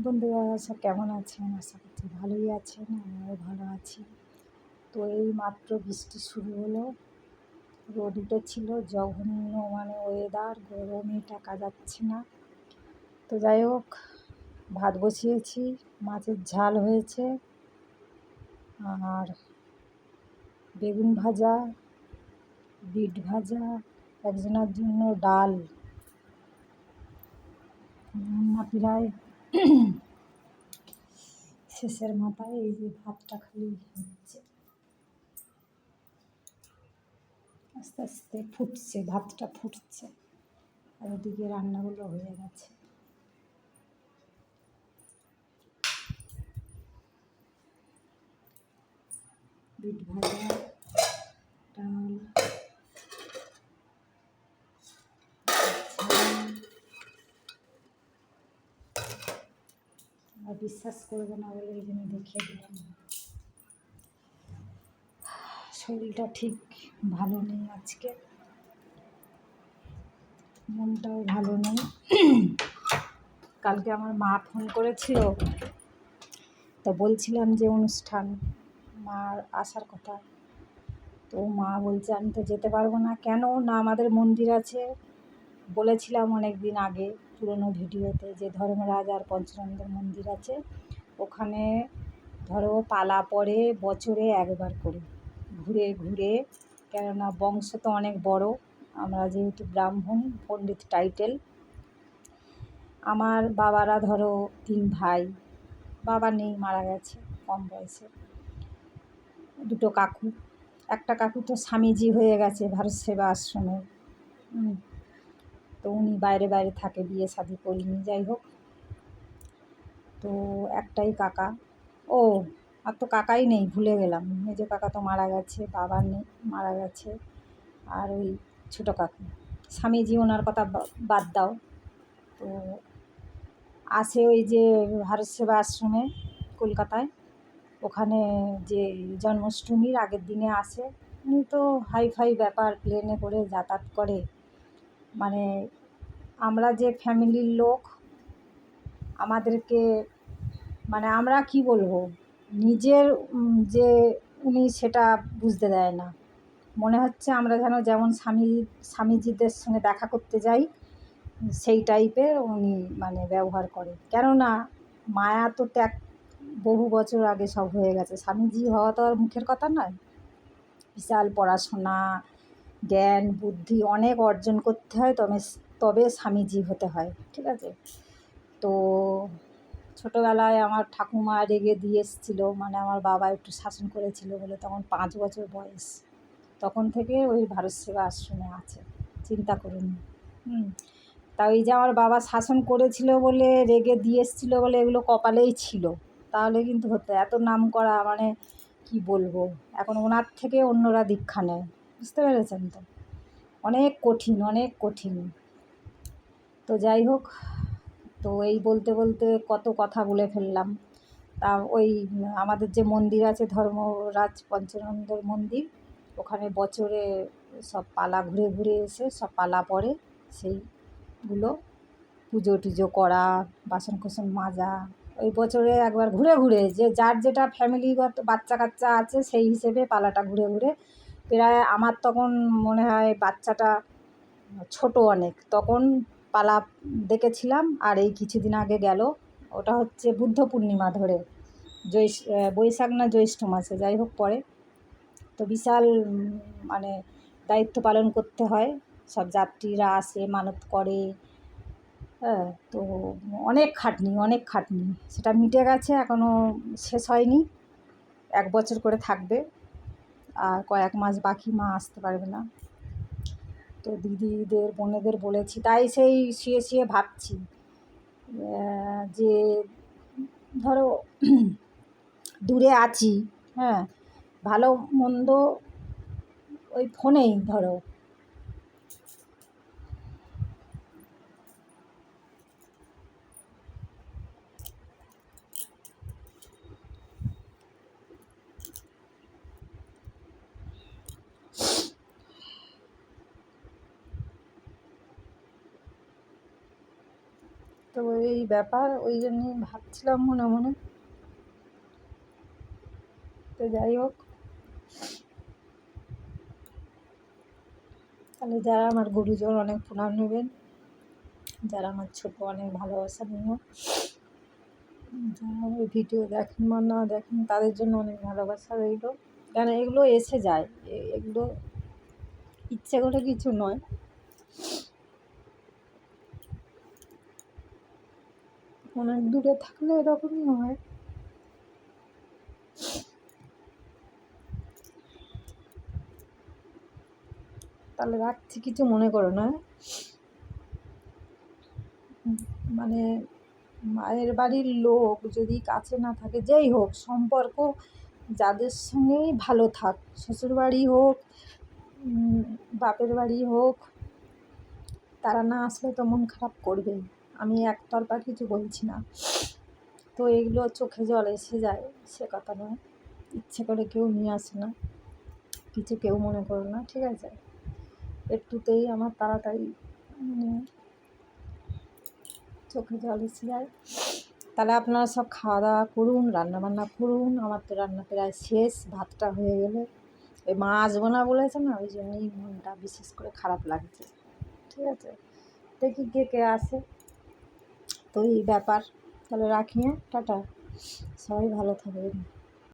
বন্ধুরা সব কেমন আছেন? আশা করছি ভালোই আছেন, আমরাও ভালো আছি। তো এই মাত্র বৃষ্টি শুরু হলো, রোদ উঠেছিল, জঘন্য ওয়েদার, গরমে থাকা যাচ্ছে না। তো যাই হোক, ভাত বসিয়েছি, মাছের ঝাল হয়েছে, আর বেগুন ভাজা, বিট ভাজা, একজনের জন্য ডাল। রান্না প্রায় শেষের মাথায়, এই যে ভাতটা খালি হচ্ছে, আস্তে আস্তে ফুটছে, ভাতটা ফুটছে, আর ওদিকে রান্নাগুলো হয়ে গেছে। বিট ভাজা, ডাল, ঝাল। আর বিশ্বাস করবে না বলে এই জন্য দেখিয়ে দিলাম। শরীরটা ঠিক ভালো নেই আজকে, মনটাও ভালো নেই। কালকে আমার মা ফোন করেছিল, তো বলছিলাম যে অনুষ্ঠান, মার আসার কথা। তো মা বলছে আমি তো যেতে পারবো না। কেন না, আমাদের মন্দির আছে, বলেছিলাম অনেক দিন আগে পুরনো ভিডিওতে, যে ধর্মরাজ আর পঞ্চানন্দের মন্দির আছে, ওখানে ধরো পালা পড়ে বছরে একবার করে, ঘুরে ঘুরে, কেননা বংশ তো অনেক বড়, আমরা যেহেতু ব্রাহ্মণ পণ্ডিত টাইটেল। আমার বাবারা ধরো 3 ভাই, বাবা নেই, মারা গেছে কম বয়সে। 2 কাকু, একটা কাকু তো স্বামীজি হয়ে গেছে ভারত সেবা আশ্রমে। তো উনি বাইরে বাইরে থাকে, বিয়ে শাদি করিনি। যাই হোক, তো একটাই কাকা। ও, আর তো কাকাই নেই, ভুলে গেলাম, মেজো কাকা তো মারা গেছে, বাবা নেই, মারা গেছে। আর ওই ছোটো কাকু, স্বামীজি ওনার কথা বাদ দাও। তো আসে ওই যে ভারত সেবা আশ্রমে কলকাতায়, ওখানে যে জন্মাষ্টমীর আগের দিনে আসে। উনি তো হাই ফাই ব্যাপার, প্লেনে করে যাতায়াত করে। মানে আমরা যে ফ্যামিলির লোক, আমাদেরকে মানে আমরা কি বলবো, নিজের যে উনি সেটা বুঝতে দেয় না। মনে হচ্ছে আমরা যেন যেমন স্বামীজিদের সঙ্গে দেখা করতে যাই, সেই টাইপের উনি মানে ব্যবহার করে। কেননা মায়া তো ত্যাগ বহু বছর আগে সব হয়ে গেছে, স্বামীজি হওয়া তো আর মুখের কথা নয়। বিশাল পড়াশোনা, জ্ঞান বুদ্ধি অনেক অর্জন করতে হয়, তবে তবে স্বামীজি হতে হয়, ঠিক আছে? তো ছোটোবেলায় আমার ঠাকুমা রেগে দিয়ে এসেছিলো, মানে আমার বাবা একটু শাসন করেছিল বলে, তখন 5 বছর বয়স, তখন থেকে ওই ভারত সেবা আশ্রমে আছে, চিন্তা করুন। তা ওই যে আমার বাবা শাসন করেছিল বলে, রেগে দিয়ে এসেছিলো বলে, এগুলো কপালেই ছিল, তাহলে কিন্তু হতো। এত নাম করা মানে কি বলবো, এখন ওনার থেকে অন্যরা দীক্ষা নেয়, বুঝতে পেরেছেন তো? অনেক কঠিন, অনেক কঠিন। তো যাই হোক, তো এই বলতে বলতে কত কথা বলে ফেললাম। তা ওই আমাদের যে মন্দির আছে, ধর্মরাজ পঞ্চানন্দের মন্দির, ওখানে বছরে সব পালা ঘুরে ঘুরে এসে সব পালা পড়ে, সেইগুলো পুজো টুজো করা, বাসন কোসন মাজা, ওই বছরে একবার ঘুরে ঘুরে, যে যার যেটা ফ্যামিলিগত বাচ্চা কাচ্চা আছে সেই হিসেবে পালাটা ঘুরে ঘুরে, প্রায় আমার তখন মনে হয় বাচ্চাটা ছোট অনেক, তখন পালা দেখেছিলাম। আর এই কিছুদিন আগে গেল, ওটা হচ্ছে বুদ্ধ পূর্ণিমা ধরে, বৈশাখ না জ্যৈষ্ঠ মাসে, যাই হোক পরে। তো বিশাল মানে দায়িত্ব পালন করতে হয়, সব যাত্রীরা আসে, মানত করে। হ্যাঁ, তো অনেক খাটনি, অনেক খাটনি। সেটা মিটে গেছে, এখনও শেষ হয়নি, 1 বছর করে থাকবে, আর কয়েক মাস বাকি, মা আসতে পারবে না। তো দিদিদের বোনেদের বলেছি, তাই সেই শুয়ে শুয়ে ভাবছি যে ধরো দূরে আছি, হ্যাঁ, ভালো মন্দ ওই ফোনেই ধরো। তো এই ব্যাপার, ওই জন্যই ভাবছিলাম মনে মনে। তো যাই হোক, তাহলে যারা আমার গুরুজন অনেক প্রণাম নেবেন, যারা আমার ছোটো অনেক ভালোবাসা নিও, যারা আমার ভিডিও দেখেন বা না দেখেন তাদের জন্য অনেক ভালোবাসা রইল। কেন এগুলো এসে যায়, এগুলো ইচ্ছে করে কিছু নয়। অনেক দূরে থাকলে এরকমই হয়। তাহলে রাখছি, কিছু মনে করো না। মানে মায়ের বাড়ির লোক যদি কাছে না থাকে, যেই হোক সম্পর্ক যাদের সঙ্গেই ভালো থাক, শ্বশুরবাড়ি হোক বাপের বাড়ি হোক, তারা না আসলে তো মন খারাপ করবেই। আমি একতরফা কিছু বলছি না। তো এগুলো চোখে জল এসে যায়, সে কথা নয়। ইচ্ছে করে কেউ নিয়ে আসে না, কিছু কেউ মনে করো না, ঠিক আছে? একটুতেই আমার তাড়াতাড়ি মানে চোখে জল এসে যায়। তাহলে আপনারা সব খাওয়া দাওয়া করুন, রান্নাবান্না করুন। আমার তো রান্না প্রায় শেষ, ভাতটা হয়ে গেলে ওই মা আসবো না বলেছে না, ওই জন্যই মনটা বিশেষ করে খারাপ লাগছে, ঠিক আছে? দেখি কে কে আসে। তো এই ব্যাপার, তাহলে রাখি, হ্যাঁ, টাটা, সবাই ভালো থাকবেন।